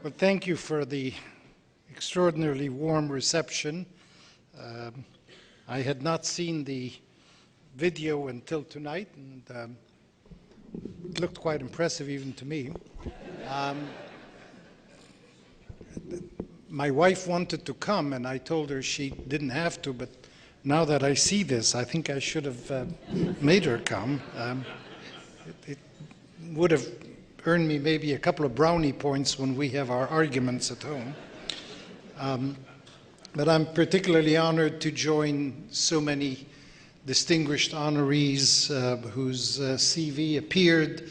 Well, thank you for the extraordinarily warm reception. I had not seen the video until tonight, and it looked quite impressive even to me. My wife wanted to come, and I told her she didn't have to, but now that I see this, I think I should have made her come. It would have earned me maybe a couple of brownie points when we have our arguments at home. But I'm particularly honored to join so many distinguished honorees whose CV appeared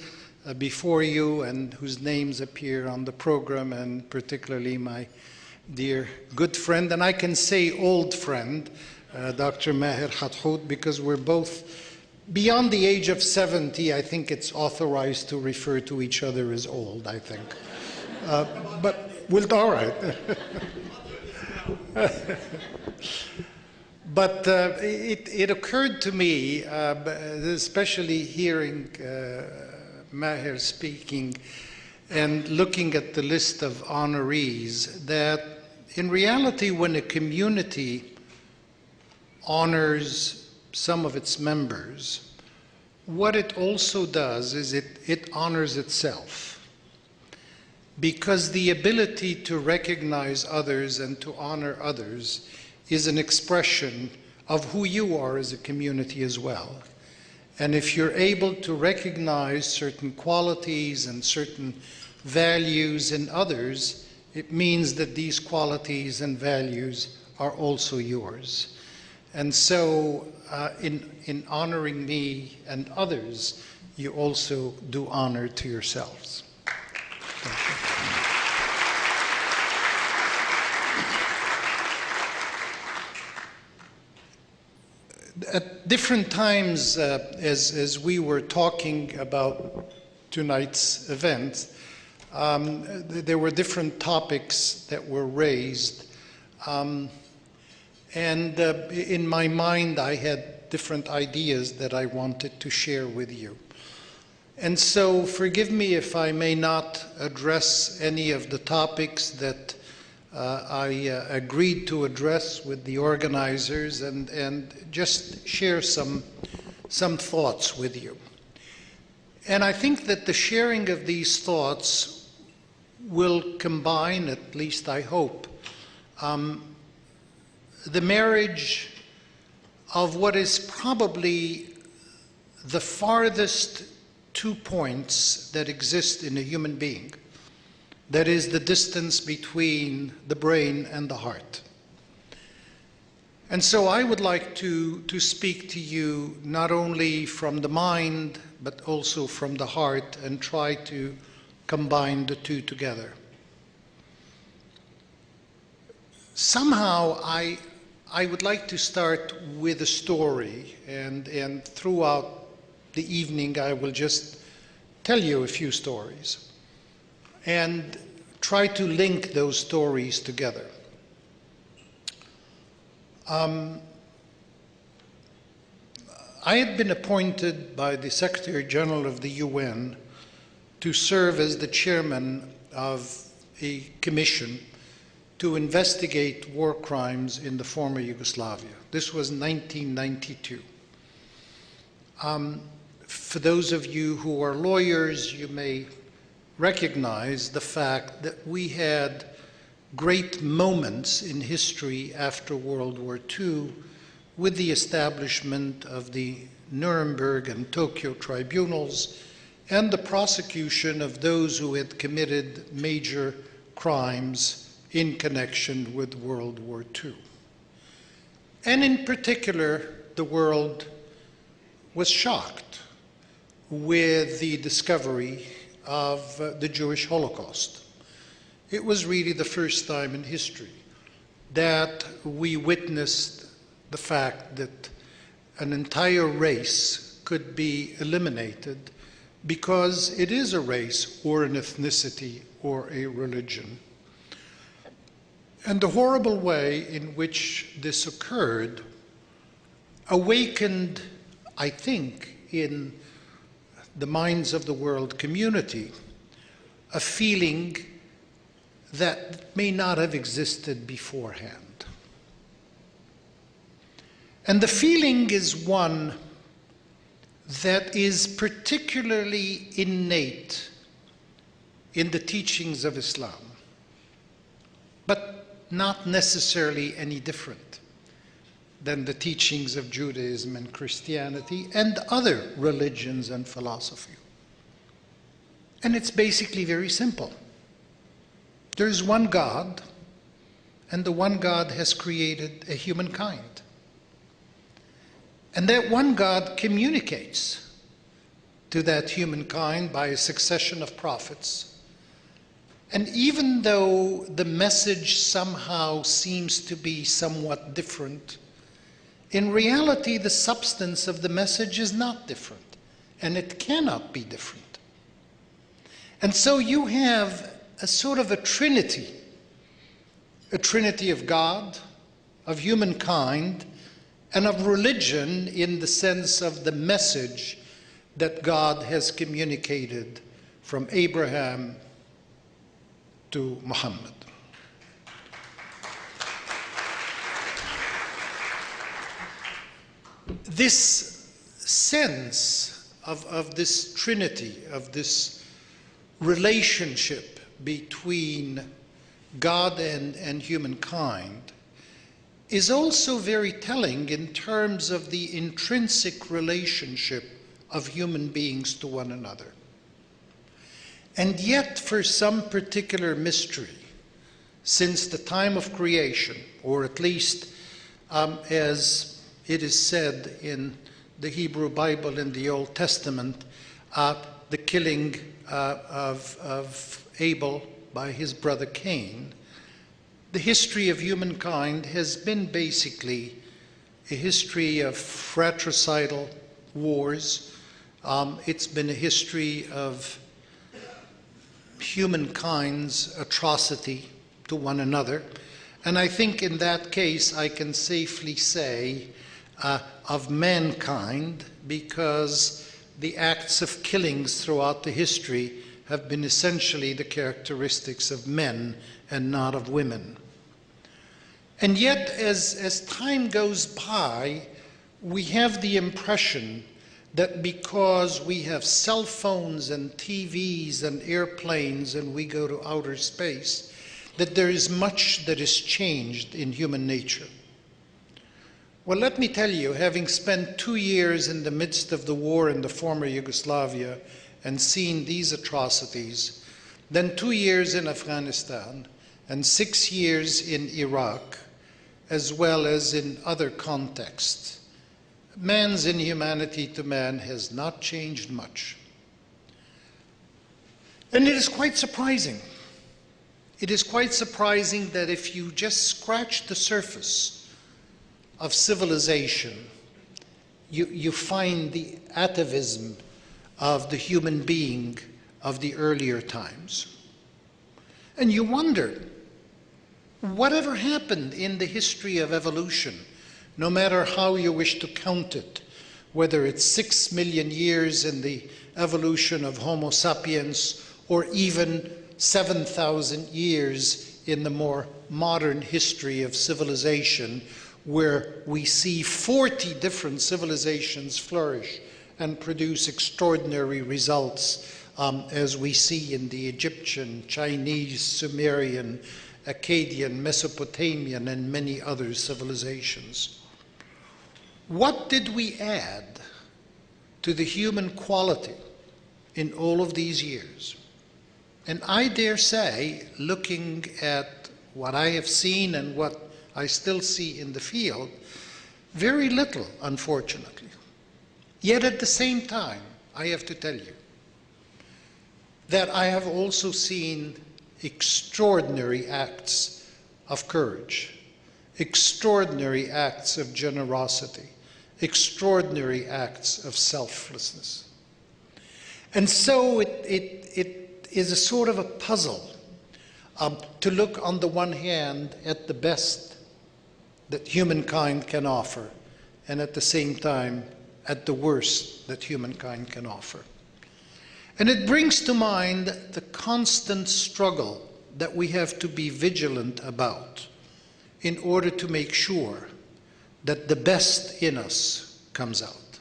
before you and whose names appear on the program, and particularly my dear good friend, and I can say old friend, Dr. Maher Hathout, because we're both beyond the age of 70. I think it's authorized to refer to each other as old, I think. But we'll, all right. But it occurred to me, especially hearing Maher speaking and looking at the list of honorees, that in reality, when a community honors some of its members, what it also does is it honors itself. Because the ability to recognize others and to honor others is an expression of who you are as a community as well. And if you're able to recognize certain qualities and certain values in others, it means that these qualities and values are also yours. And so in honoring me and others, you also do honor to yourselves. Thank you. At different times, as we were talking about tonight's event, there were different topics that were raised. And in my mind, I had different ideas that I wanted to share with you. And so forgive me if I may not address any of the topics that I agreed to address with the organizers, and just share some thoughts with you. And I think that the sharing of these thoughts will combine, at least I hope, the marriage of what is probably the farthest 2 points that exist in a human being. That is the distance between the brain and the heart. And so I would like to speak to you not only from the mind, but also from the heart, and try to combine the two together. Somehow I would like to start with a story, and throughout the evening I will just tell you a few stories and try to link those stories together. I had been appointed by the Secretary General of the UN to serve as the chairman of a commission to investigate war crimes in the former Yugoslavia. This was 1992. For those of you who are lawyers, you may recognize the fact that we had great moments in history after World War II with the establishment of the Nuremberg and Tokyo tribunals and the prosecution of those who had committed major crimes in connection with World War II. And in particular, the world was shocked with the discovery of the Jewish Holocaust. It was really the first time in history that we witnessed the fact that an entire race could be eliminated because it is a race or an ethnicity or a religion. And the horrible way in which this occurred awakened, I think, in the minds of the world community, a feeling that may not have existed beforehand. And the feeling is one that is particularly innate in the teachings of Islam, but not necessarily any different than the teachings of Judaism and Christianity and other religions and philosophy. And it's basically very simple. There is one God, and the one God has created a humankind. And that one God communicates to that humankind by a succession of prophets. And even though the message somehow seems to be somewhat different, in reality the substance of the message is not different, and it cannot be different. And so you have a sort of a trinity of God, of humankind, and of religion in the sense of the message that God has communicated from Abraham to Muhammad. This sense of this trinity, of this relationship between God and humankind, is also very telling in terms of the intrinsic relationship of human beings to one another. And yet, for some particular mystery, since the time of creation, or at least as it is said in the Hebrew Bible in the Old Testament, the killing of Abel by his brother Cain, the history of humankind has been basically a history of fratricidal wars. It's been a history of humankind's atrocity to one another. And I think in that case I can safely say of mankind, because the acts of killings throughout the history have been essentially the characteristics of men and not of women. And yet, as time goes by, we have the impression that because we have cell phones and TVs and airplanes and we go to outer space, that there is much that is changed in human nature. Well, let me tell you, having spent 2 years in the midst of the war in the former Yugoslavia and seen these atrocities, then 2 years in Afghanistan and 6 years in Iraq, as well as in other contexts, man's inhumanity to man has not changed much. And it is quite surprising. It is quite surprising that if you just scratch the surface of civilization, you find the atavism of the human being of the earlier times. And you wonder, whatever happened in the history of evolution, no matter how you wish to count it, whether it's 6 million years in the evolution of Homo sapiens, or even 7,000 years in the more modern history of civilization, where we see 40 different civilizations flourish and produce extraordinary results, as we see in the Egyptian, Chinese, Sumerian, Akkadian, Mesopotamian, and many other civilizations. What did we add to the human quality in all of these years? And I dare say, looking at what I have seen and what I still see in the field, very little, unfortunately. Yet at the same time, I have to tell you that I have also seen extraordinary acts of courage, extraordinary acts of generosity, extraordinary acts of selflessness. And so it is a sort of a puzzle to look on the one hand at the best that humankind can offer, and at the same time at the worst that humankind can offer. And it brings to mind the constant struggle that we have to be vigilant about in order to make sure that the best in us comes out.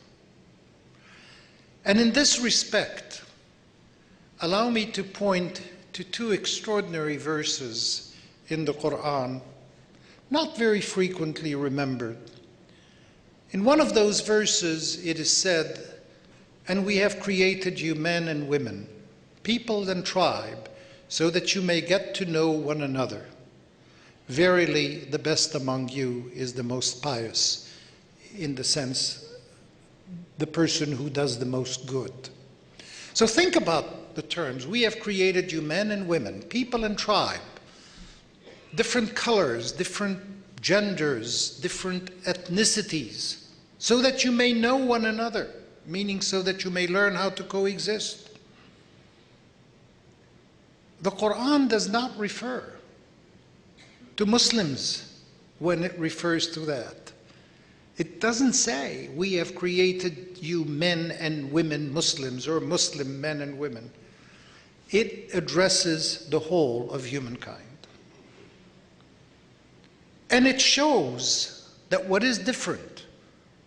And in this respect, allow me to point to two extraordinary verses in the Quran, not very frequently remembered. In one of those verses, it is said, "And we have created you men and women, people and tribe, so that you may get to know one another. Verily, the best among you is the most pious," in the sense, the person who does the most good. So think about the terms. We have created you men and women, people and tribe, different colors, different genders, different ethnicities, so that you may know one another, meaning so that you may learn how to coexist. The Quran does not refer to Muslims when it refers to that. It doesn't say, "We have created you men and women Muslims," or Muslim men and women. It addresses the whole of humankind. And it shows that what is different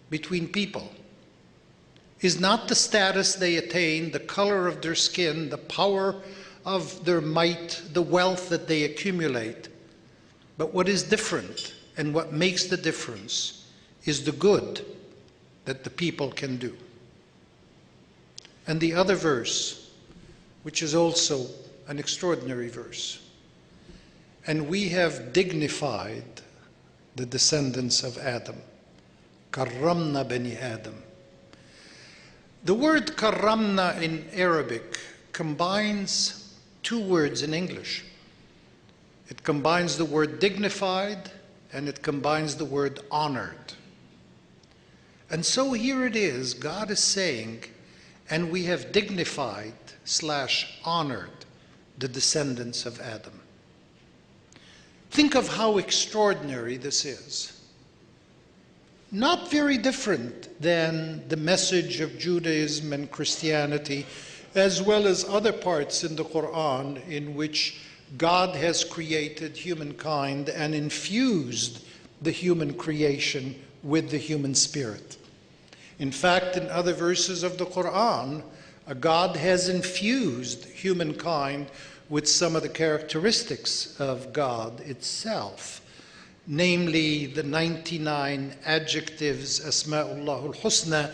between people is not the status they attain, the color of their skin, the power of their might, the wealth that they accumulate. But what is different and what makes the difference is the good that the people can do. And the other verse, which is also an extraordinary verse, "And we have dignified the descendants of Adam. Karramna bani Adam." The word karramna in Arabic combines two words in English. It combines the word dignified and it combines the word honored. And so here it is, God is saying, "And we have dignified / honored the descendants of Adam." Think of how extraordinary this is. Not very different than the message of Judaism and Christianity, as well as other parts in the Quran in which God has created humankind and infused the human creation with the human spirit. In fact, in other verses of the Quran, God has infused humankind with some of the characteristics of God itself, namely the 99 adjectives, Asma'ullahul Husna,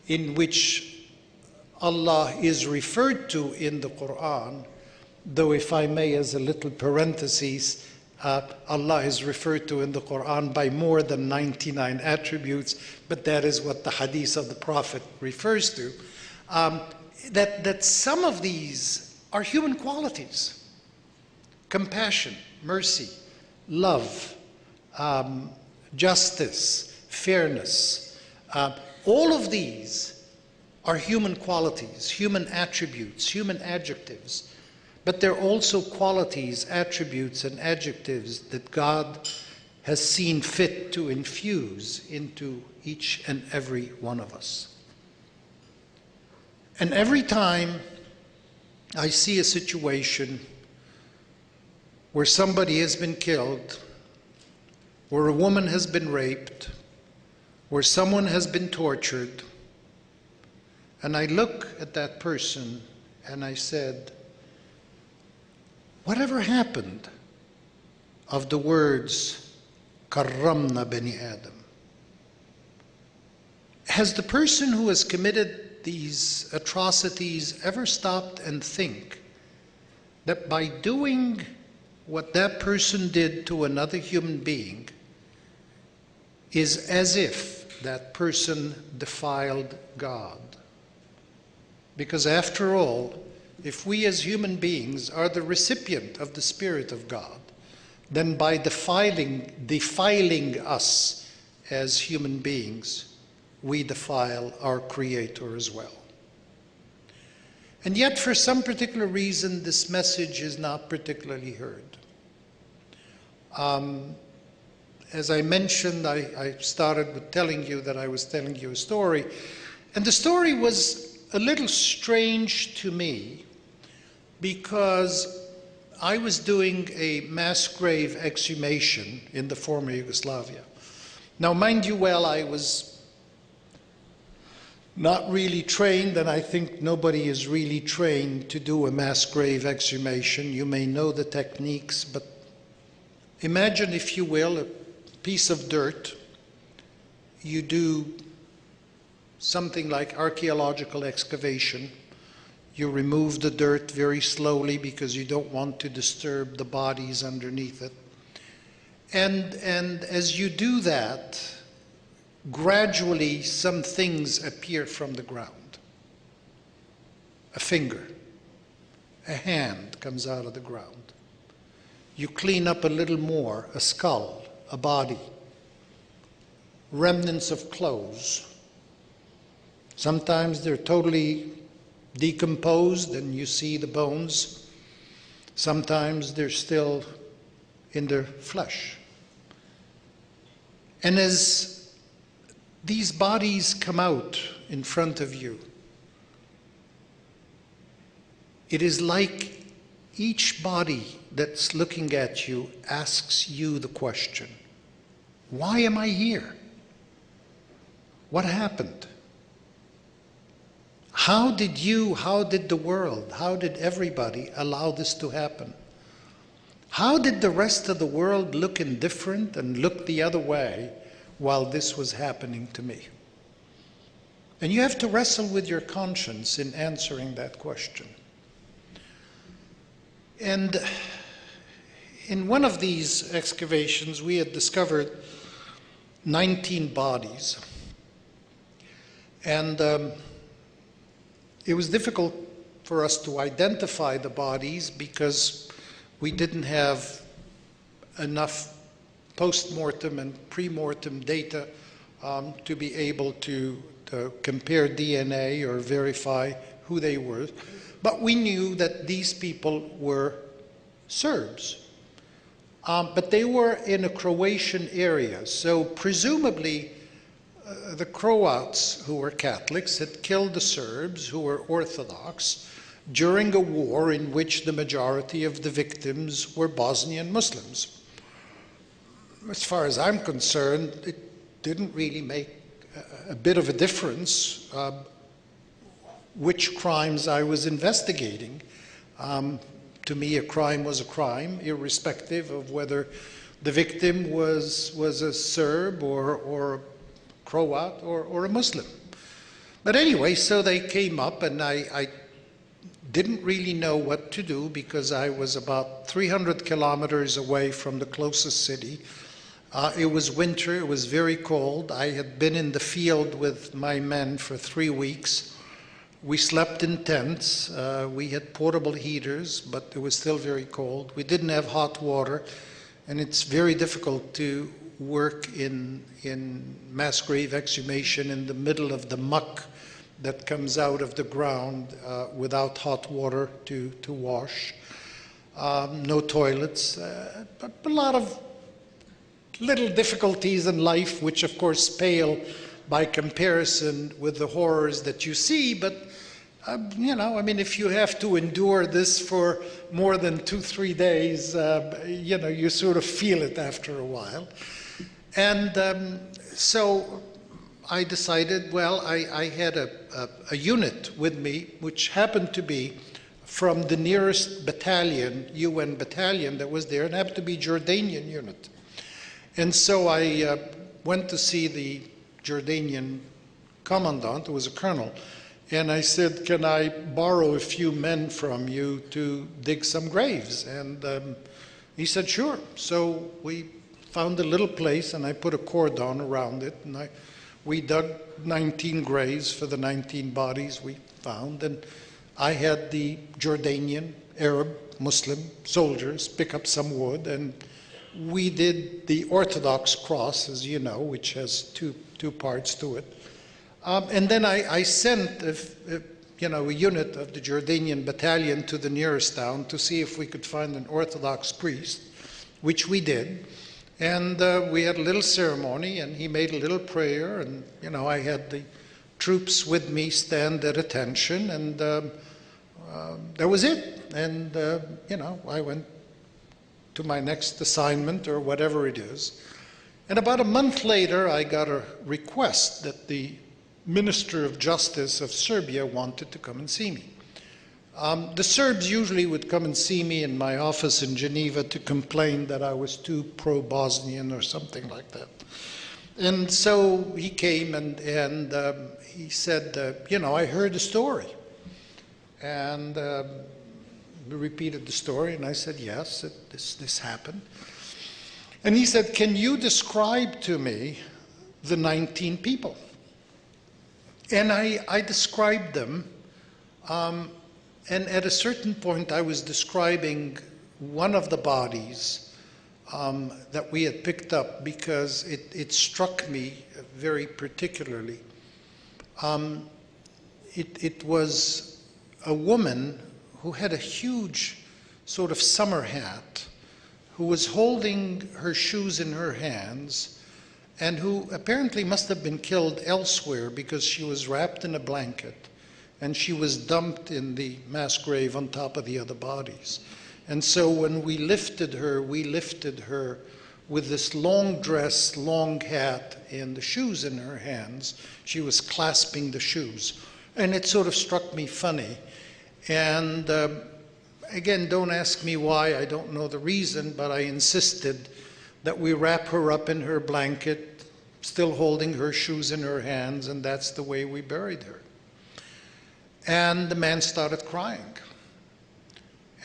in which Allah is referred to in the Quran, though if I may, as a little parenthesis, Allah is referred to in the Quran by more than 99 attributes, but that is what the hadith of the Prophet refers to, that some of these are human qualities: compassion, mercy, love, justice, fairness. All of these are human qualities, human attributes, human adjectives. But they're also qualities, attributes, and adjectives that God has seen fit to infuse into each and every one of us. And every time I see a situation where somebody has been killed, where a woman has been raped, where someone has been tortured, and I look at that person and I said, whatever happened of the words, Karramna bani Adam? Has the person who has committed these atrocities ever stopped and think that by doing what that person did to another human being is as if that person defiled God? Because after all, if we as human beings are the recipient of the Spirit of God, then by defiling us as human beings, we defile our Creator as well. And yet, for some particular reason, this message is not particularly heard. As I mentioned, I started with telling you that I was telling you a story, and the story was a little strange to me, because I was doing a mass grave exhumation in the former Yugoslavia. Now, mind you well, I was not really trained, and I think nobody is really trained to do a mass grave exhumation. You may know the techniques, but imagine, if you will, a piece of dirt. You do something like archaeological excavation. You remove the dirt very slowly because you don't want to disturb the bodies underneath it. And as you do that, gradually some things appear from the ground. A finger, a hand comes out of the ground. You clean up a little more, a skull, a body, remnants of clothes. Sometimes they're totally decomposed and you see the bones. Sometimes they're still in their flesh. And as these bodies come out in front of you, it is like each body that's looking at you asks you the question, why am I here? What happened? How did the world, how did everybody allow this to happen? How did the rest of the world look indifferent and look the other way while this was happening to me? And you have to wrestle with your conscience in answering that question. And in one of these excavations, we had discovered 19 bodies. And it was difficult for us to identify the bodies because we didn't have enough post-mortem and pre-mortem data to be able to compare DNA or verify who they were. But we knew that these people were Serbs. But they were in a Croatian area, so presumably the Croats, who were Catholics, had killed the Serbs, who were Orthodox, during a war in which the majority of the victims were Bosnian Muslims. As far as I'm concerned, it didn't really make a bit of a difference which crimes I was investigating. To me, a crime was a crime, irrespective of whether the victim was a Serb or a Croat or a Muslim. But anyway, so they came up, and I didn't really know what to do because I was about 300 kilometers away from the closest city. It was winter, it was very cold. I had been in the field with my men for 3 weeks. We slept in tents. We had portable heaters, but it was still very cold. We didn't have hot water, and it's very difficult to work in mass grave exhumation in the middle of the muck that comes out of the ground without hot water to wash. No toilets, but a lot of little difficulties in life, which of course pale by comparison with the horrors that you see. But you know, I mean, if you have to endure this for more than 2-3 days, you know, you sort of feel it after a while. And so I decided, well, I had a unit with me, which happened to be from the nearest battalion, UN battalion that was there, and happened to be Jordanian unit. And so I went to see the Jordanian commandant, who was a colonel, and I said, can I borrow a few men from you to dig some graves? And he said, sure. So we found a little place, and I put a cordon around it, and we dug 19 graves for the 19 bodies we found. And I had the Jordanian, Arab, Muslim soldiers pick up some wood, and we did the Orthodox cross, as you know, which has two parts to it. And then I sent a unit of the Jordanian battalion to the nearest town to see if we could find an Orthodox priest, which we did. And we had a little ceremony, and he made a little prayer, and you know, I had the troops with me stand at attention, and that was it. And you know, I went to my next assignment or whatever it is. And about a month later, I got a request that the Minister of Justice of Serbia wanted to come and see me. The Serbs usually would come and see me in my office in Geneva to complain that I was too pro-Bosnian or something like that. And so he came and he said, you know, I heard a story. And we repeated the story, and I said, yes, this happened. And he said, can you describe to me the 19 people? And I described them, and at a certain point I was describing one of the bodies that we had picked up because it struck me very particularly. It was a woman who had a huge sort of summer hat, who was holding her shoes in her hands, and who apparently must have been killed elsewhere because she was wrapped in a blanket and she was dumped in the mass grave on top of the other bodies. And so when we lifted her with this long dress, long hat, and the shoes in her hands. She was clasping the shoes. And it sort of struck me funny. And again, don't ask me why, I don't know the reason, but I insisted that we wrap her up in her blanket, still holding her shoes in her hands, and that's the way we buried her. And the man started crying.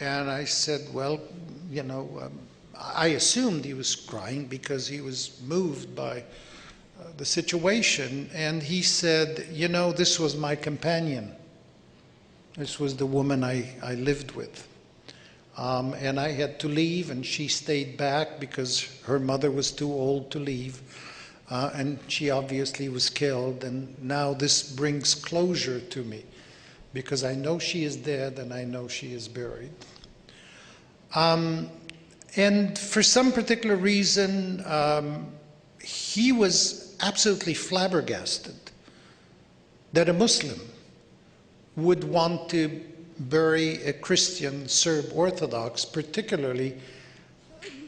And I said, well, you know, I assumed he was crying because he was moved by the situation. And he said, you know, this was my companion. This was the woman I lived with. And I had to leave, and she stayed back because her mother was too old to leave. And she obviously was killed. And now this brings closure to me, because I know she is dead and I know she is buried. And for some particular reason, he was absolutely flabbergasted that a Muslim would want to bury a Christian Serb Orthodox, particularly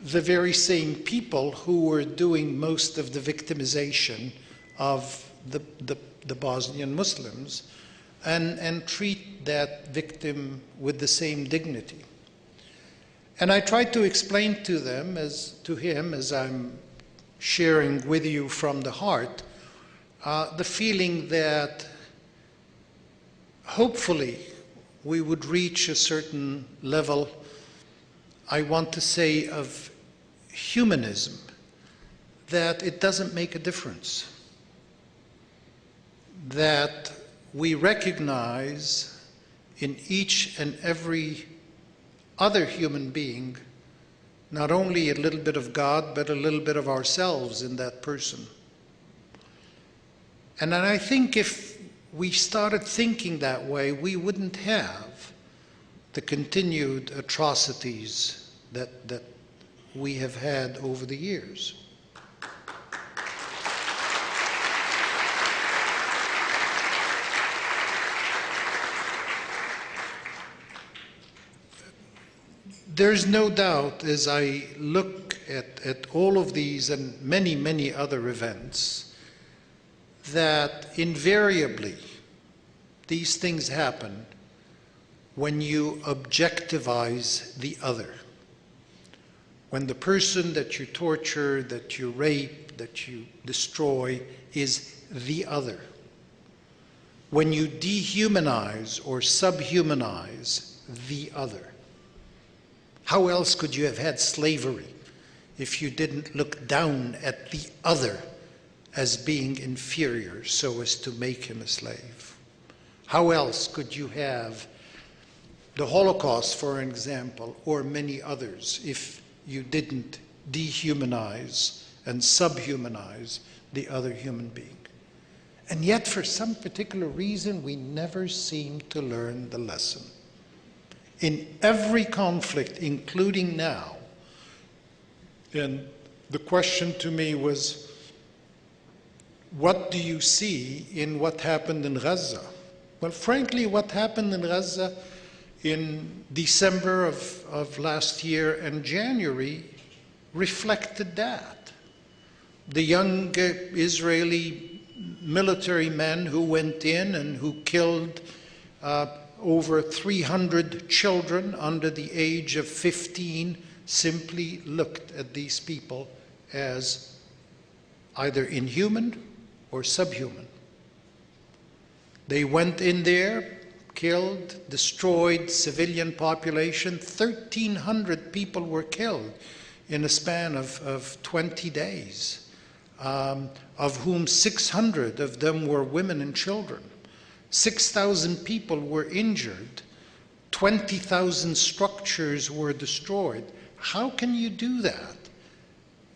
the very same people who were doing most of the victimization of the Bosnian Muslims, and treat that victim with the same dignity. And I tried to explain to him, as I'm sharing with you from the heart, the feeling that hopefully we would reach a certain level, I want to say, of humanism, that it doesn't make a difference. That we recognize in each and every other human being not only a little bit of God, but a little bit of ourselves in that person. And then I think if we started thinking that way, we wouldn't have the continued atrocities that we have had over the years. There's no doubt, as I look at all of these and many, many other events, that invariably these things happen when you objectivize the other. When the person that you torture, that you rape, that you destroy is the other. When you dehumanize or subhumanize the other. How else could you have had slavery if you didn't look down at the other as being inferior so as to make him a slave? How else could you have the Holocaust, for example, or many others, if you didn't dehumanize and subhumanize the other human being? And yet, for some particular reason, we never seem to learn the lesson. In every conflict, including now, and the question to me was, what do you see in what happened in Gaza? Well, frankly, what happened in Gaza in December of last year and January reflected that. The young Israeli military men who went in and who killed over 300 children under the age of 15 simply looked at these people as either inhuman or subhuman. They went in there, killed, destroyed civilian population. 1,300 people were killed in a span of 20 days, of whom 600 of them were women and children. 6,000 people were injured. 20,000 structures were destroyed. How can you do that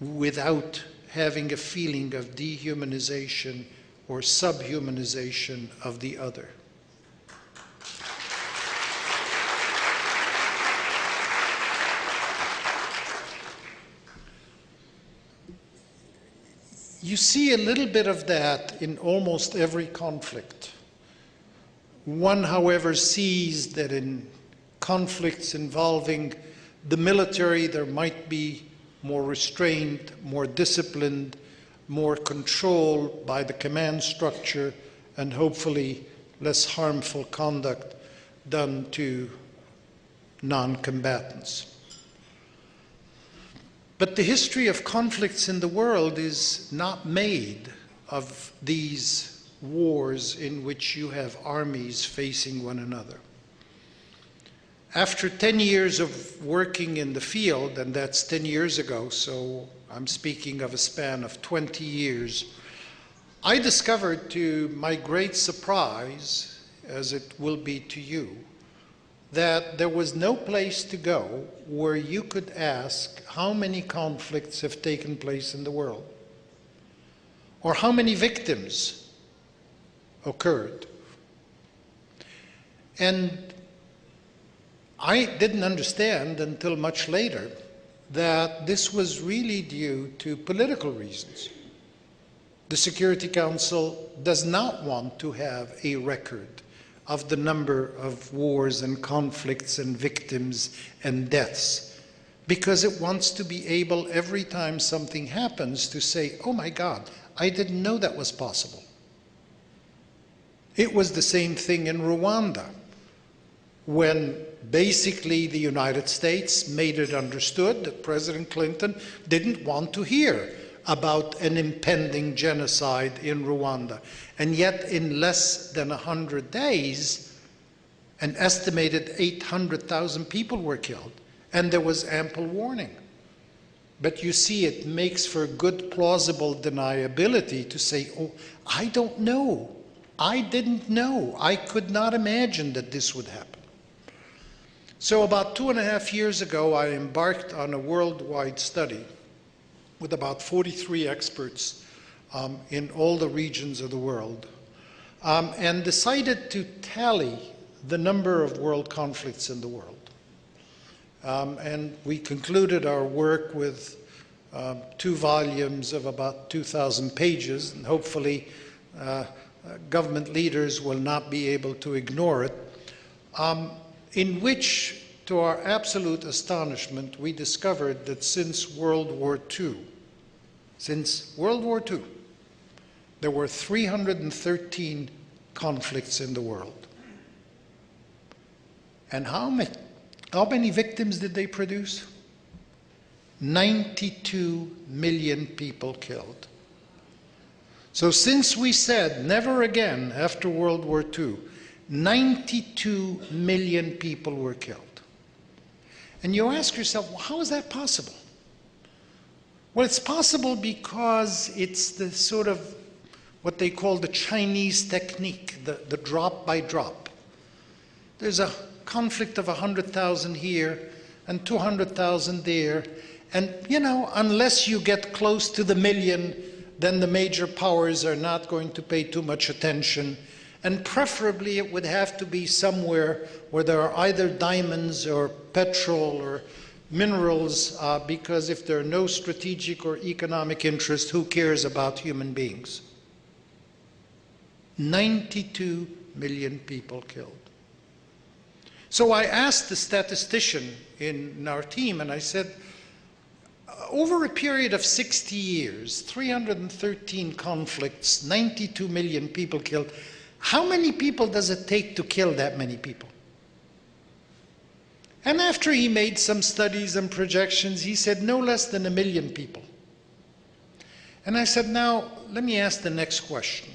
without having a feeling of dehumanization or subhumanization of the other? You see a little bit of that in almost every conflict. One, however, sees that in conflicts involving the military, there might be more restraint, more disciplined, more control by the command structure, and hopefully less harmful conduct done to non-combatants. But the history of conflicts in the world is not made of these wars in which you have armies facing one another. After 10 years of working in the field, and that's 10 years ago, so I'm speaking of a span of 20 years, I discovered, to my great surprise, as it will be to you, that there was no place to go where you could ask how many conflicts have taken place in the world, or how many victims occurred. And I didn't understand until much later that this was really due to political reasons. The Security Council does not want to have a record of the number of wars and conflicts and victims and deaths, because it wants to be able, every time something happens, to say, oh my God, I didn't know that was possible. It was the same thing in Rwanda, when basically the United States made it understood that President Clinton didn't want to hear about an impending genocide in Rwanda. And yet in less than 100 days, an estimated 800,000 people were killed, and there was ample warning. But you see, it makes for good plausible deniability to say, oh, I don't know. I didn't know. I could not imagine that this would happen. So about 2.5 years ago, I embarked on a worldwide study with about 43 experts in all the regions of the world, and decided to tally the number of world conflicts in the world. And we concluded our work with 2 volumes of about 2,000 pages, and hopefully government leaders will not be able to ignore it, in which, to our absolute astonishment, we discovered that since World War II, there were 313 conflicts in the world. And how many victims did they produce? 92 million people killed. So since we said never again after World War II, 92 million people were killed. And you ask yourself, well, how is that possible? Well, it's possible because it's the sort of what they call the Chinese technique, the drop by drop. There's a conflict of 100,000 here and 200,000 there, and you know, unless you get close to the million, then the major powers are not going to pay too much attention, and preferably it would have to be somewhere where there are either diamonds or petrol or minerals, because if there are no strategic or economic interest, who cares about human beings? 92 million people killed. So I asked the statistician in our team, and I said, over a period of 60 years, 313 conflicts, 92 million people killed, how many people does it take to kill that many people? And after he made some studies and projections, he said no less than 1 million people. And I said, now, let me ask the next question.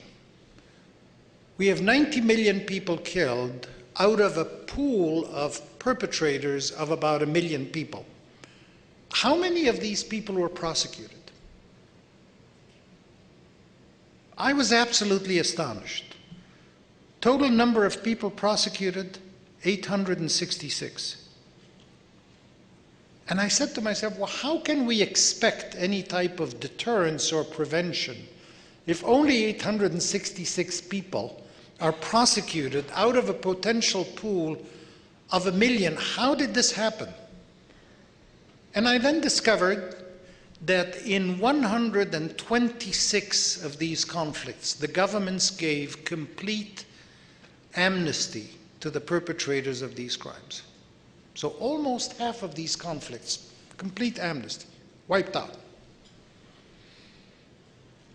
We have 90 million people killed out of a pool of perpetrators of about 1 million people. How many of these people were prosecuted? I was absolutely astonished. Total number of people prosecuted, 866. And I said to myself, well, how can we expect any type of deterrence or prevention if only 866 people are prosecuted out of a potential pool of 1 million? How did this happen? And I then discovered that in 126 of these conflicts, the governments gave complete amnesty to the perpetrators of these crimes. So almost half of these conflicts, complete amnesty, wiped out.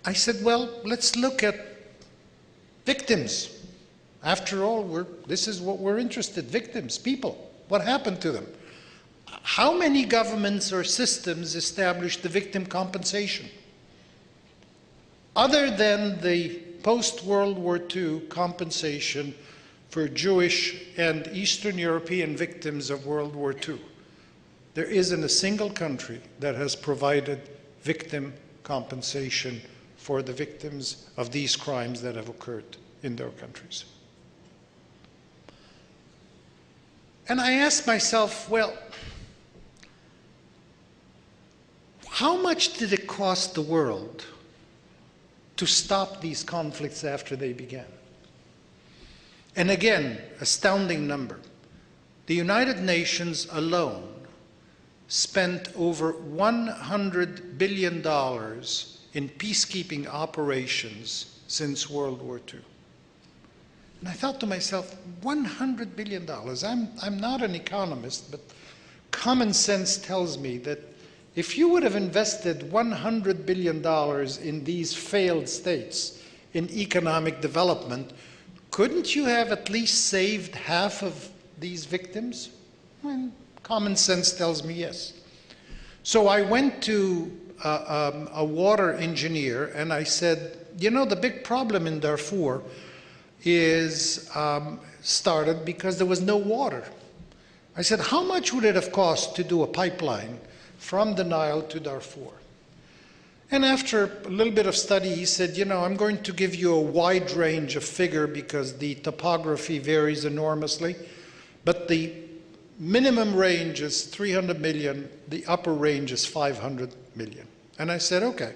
I said, well, let's look at victims. After all, this is what we're interested in, victims, people. What happened to them? How many governments or systems established the victim compensation? Other than the post-World War II compensation for Jewish and Eastern European victims of World War II, there isn't a single country that has provided victim compensation for the victims of these crimes that have occurred in their countries. And I asked myself, well, how much did it cost the world to stop these conflicts after they began? And again, astounding number. The United Nations alone spent over $100 billion in peacekeeping operations since World War II. And I thought to myself, $100 billion. I'm not an economist, but common sense tells me that if you would have invested $100 billion in these failed states in economic development, couldn't you have at least saved half of these victims? Well, common sense tells me yes. So I went to a water engineer and I said, you know, the big problem in Darfur is started because there was no water. I said, how much would it have cost to do a pipeline from the Nile to Darfur? And after a little bit of study, he said, you know, I'm going to give you a wide range of figure because the topography varies enormously, but the minimum range is 300 million, the upper range is 500 million. And I said, okay,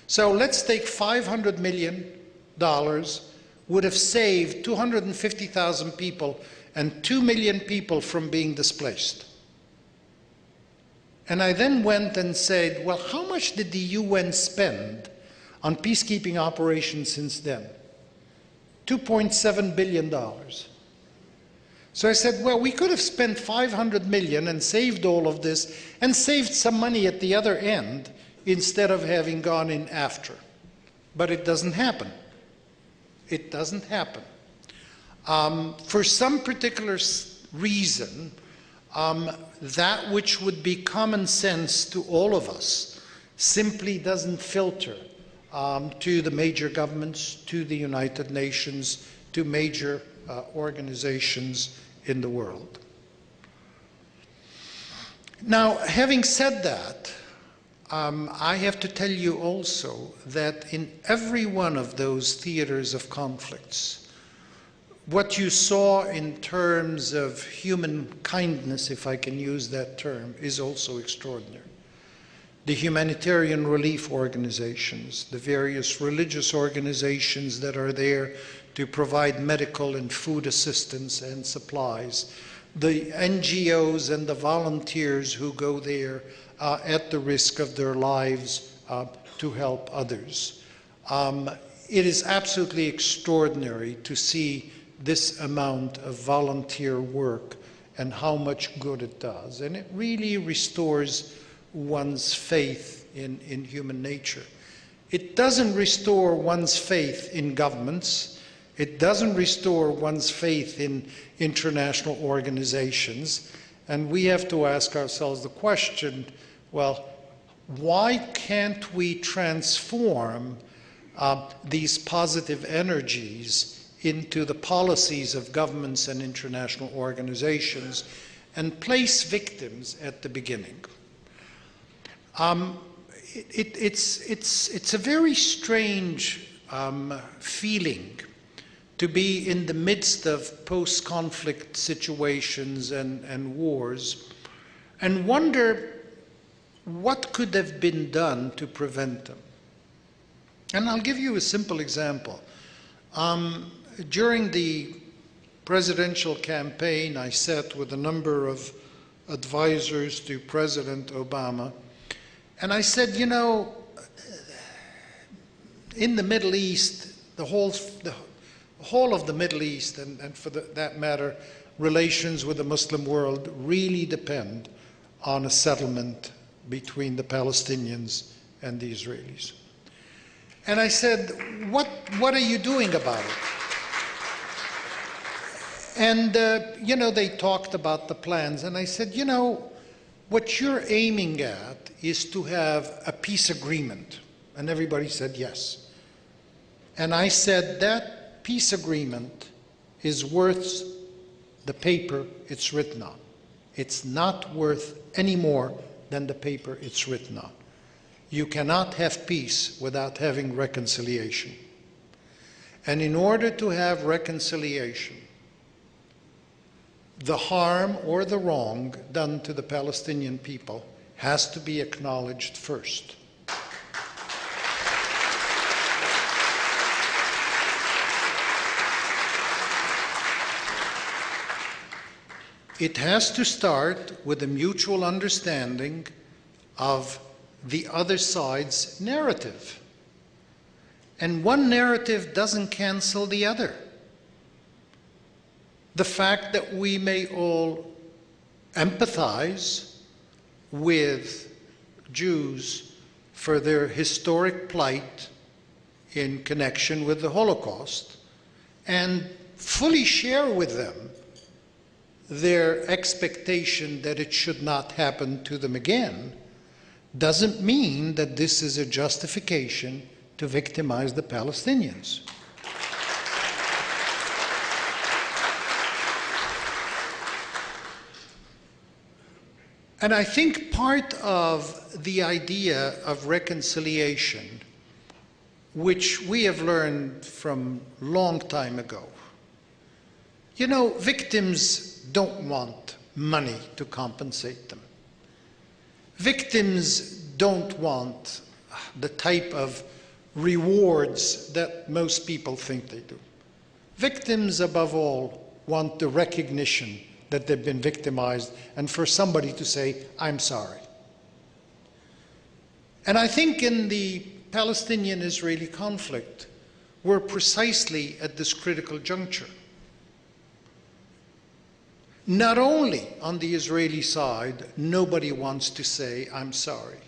so let's take $500 million would have saved 250,000 people and 2 million people from being displaced. And I then went and said, well, how much did the UN spend on peacekeeping operations since then? $2.7 billion. So I said, well, we could have spent 500 million and saved all of this and saved some money at the other end instead of having gone in after. But it doesn't happen. It doesn't happen. For some particular reason, that which would be common sense to all of us simply doesn't filter to the major governments, to the United Nations, to major organizations in the world. Now, having said that, I have to tell you also that in every one of those theaters of conflicts, what you saw in terms of human kindness, if I can use that term, is also extraordinary. The humanitarian relief organizations, the various religious organizations that are there to provide medical and food assistance and supplies, the NGOs and the volunteers who go there at the risk of their lives to help others. It is absolutely extraordinary to see this amount of volunteer work and how much good it does. And it really restores one's faith in human nature. It doesn't restore one's faith in governments. It doesn't restore one's faith in international organizations. And we have to ask ourselves the question, well, why can't we transform these positive energies into the policies of governments and international organizations and place victims at the beginning? It's a very strange feeling to be in the midst of post-conflict situations and wars and wonder what could have been done to prevent them. And I'll give you a simple example. During the presidential campaign, I sat with a number of advisors to President Obama, and I said, you know, in the Middle East, the whole of the Middle East, and for that matter, relations with the Muslim world really depend on a settlement between the Palestinians and the Israelis. And I said, what are you doing about it? And, you know, they talked about the plans. And I said, you know, what you're aiming at is to have a peace agreement. And everybody said yes. And I said, that peace agreement is worth the paper it's written on. It's not worth any more than the paper it's written on. You cannot have peace without having reconciliation. And in order to have reconciliation, the harm or the wrong done to the Palestinian people has to be acknowledged first. It has to start with a mutual understanding of the other side's narrative. And one narrative doesn't cancel the other. The fact that we may all empathize with Jews for their historic plight in connection with the Holocaust and fully share with them their expectation that it should not happen to them again doesn't mean that this is a justification to victimize the Palestinians. And I think part of the idea of reconciliation, which we have learned from a long time ago, you know, victims don't want money to compensate them. Victims don't want the type of rewards that most people think they do. Victims, above all, want the recognition that they've been victimized and for somebody to say, I'm sorry. And I think in the Palestinian-Israeli conflict, we're precisely at this critical juncture. Not only on the Israeli side, nobody wants to say, I'm sorry.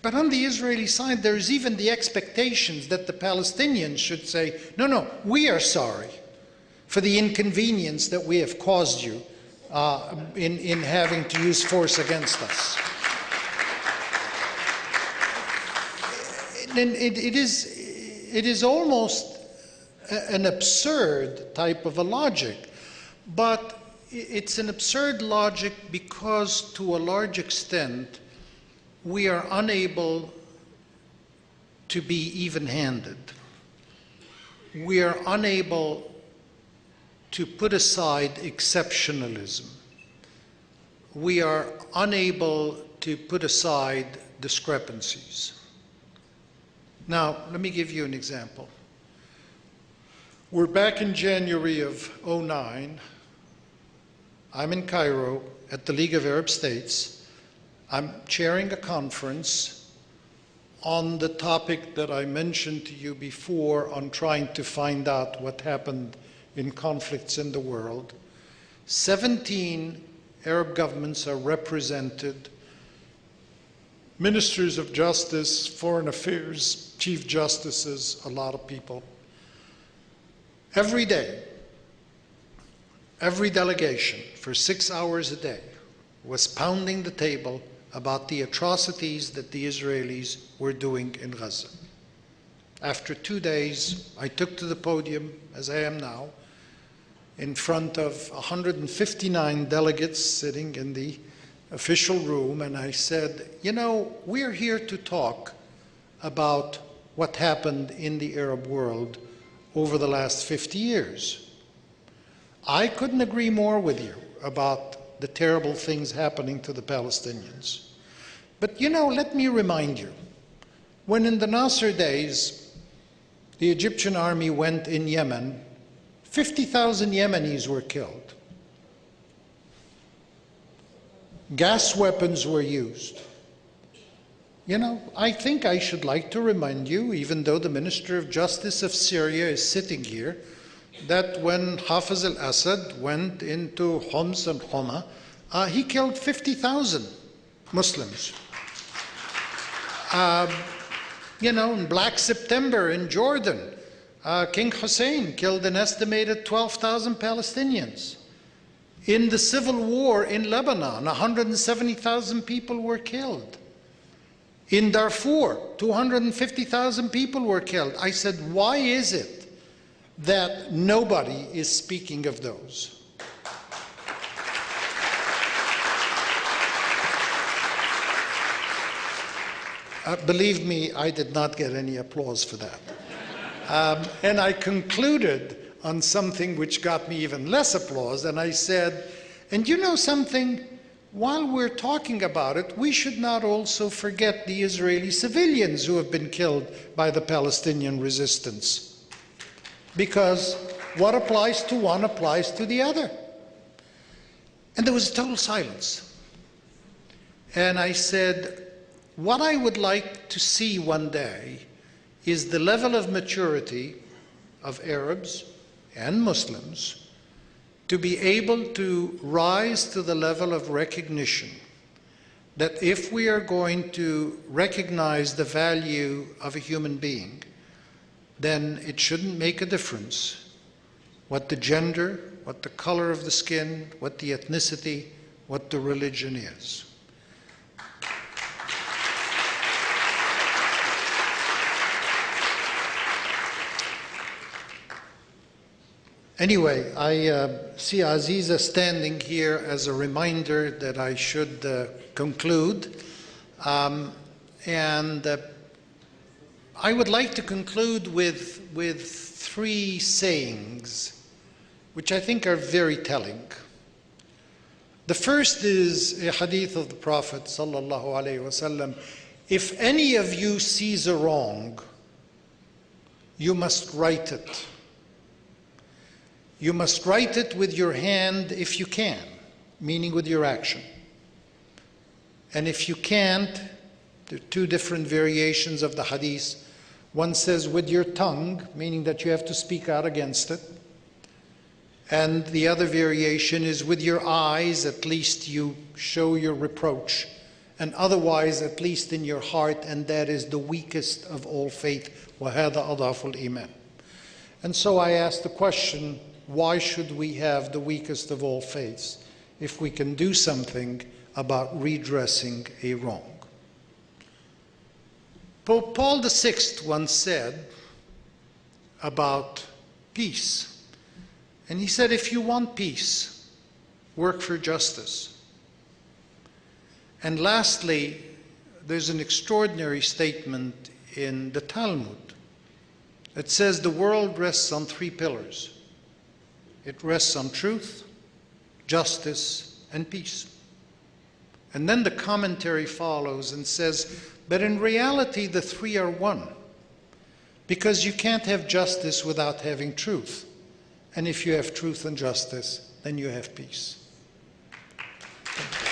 But on the Israeli side, there's even the expectations that the Palestinians should say, no, no, we are sorry for the inconvenience that we have caused you in having to use force against us. And it is almost an absurd type of a logic, but it's an absurd logic because, to a large extent, we are unable to be even-handed. We are unable to put aside exceptionalism. We are unable to put aside discrepancies. Now, let me give you an example. We're back in January of '09. I'm in Cairo at the League of Arab States. I'm chairing a conference on the topic that I mentioned to you before on trying to find out what happened in conflicts in the world. 17 Arab governments are represented, ministers of justice, foreign affairs, chief justices, a lot of people. Every day, every delegation for 6 hours a day was pounding the table about the atrocities that the Israelis were doing in Gaza. After 2 days, I took to the podium, as I am now, in front of 159 delegates sitting in the official room, and I said, you know, we're here to talk about what happened in the Arab world over the last 50 years. I couldn't agree more with you about the terrible things happening to the Palestinians. But you know, let me remind you, when in the Nasser days, the Egyptian army went in Yemen, 50,000 Yemenis were killed. Gas weapons were used. You know, I think I should like to remind you, even though the Minister of Justice of Syria is sitting here, that when Hafiz al-Assad went into Homs and Homa, he killed 50,000 Muslims. You know, in Black September in Jordan, King Hussein killed an estimated 12,000 Palestinians. In the civil war in Lebanon, 170,000 people were killed. In Darfur, 250,000 people were killed. I said, why is it that nobody is speaking of those? Believe me, I did not get any applause for that. And I concluded on something which got me even less applause, and I said, and you know something? While we're talking about it, we should not also forget the Israeli civilians who have been killed by the Palestinian resistance. Because what applies to one applies to the other. And there was total silence. And I said, what I would like to see one day is the level of maturity of Arabs and Muslims to be able to rise to the level of recognition that if we are going to recognize the value of a human being, then it shouldn't make a difference what the gender, what the color of the skin, what the ethnicity, what the religion is. Anyway, I see Aziza standing here as a reminder that I should conclude. I would like to conclude with 3 sayings, which I think are very telling. The first is a hadith of the Prophet sallallahu alaihi wasallam: if any of you sees a wrong, you must right it. You must right it with your hand if you can, meaning with your action. And if you can't, there are 2 different variations of the hadith. One says with your tongue, meaning that you have to speak out against it. And the other variation is with your eyes, at least you show your reproach. And otherwise, at least in your heart, and that is the weakest of all faith. وَهَذَا أَضْعَفُ الْإِيمَانِ. And so I ask the question, why should we have the weakest of all faiths if we can do something about redressing a wrong? Pope Paul VI once said about peace, and he said, if you want peace, work for justice. And lastly, there's an extraordinary statement in the Talmud. It says the world rests on 3 pillars. It rests on truth, justice, and peace. And then the commentary follows and says, but in reality, the 3 are one, because you can't have justice without having truth. And if you have truth and justice, then you have peace. Thank you.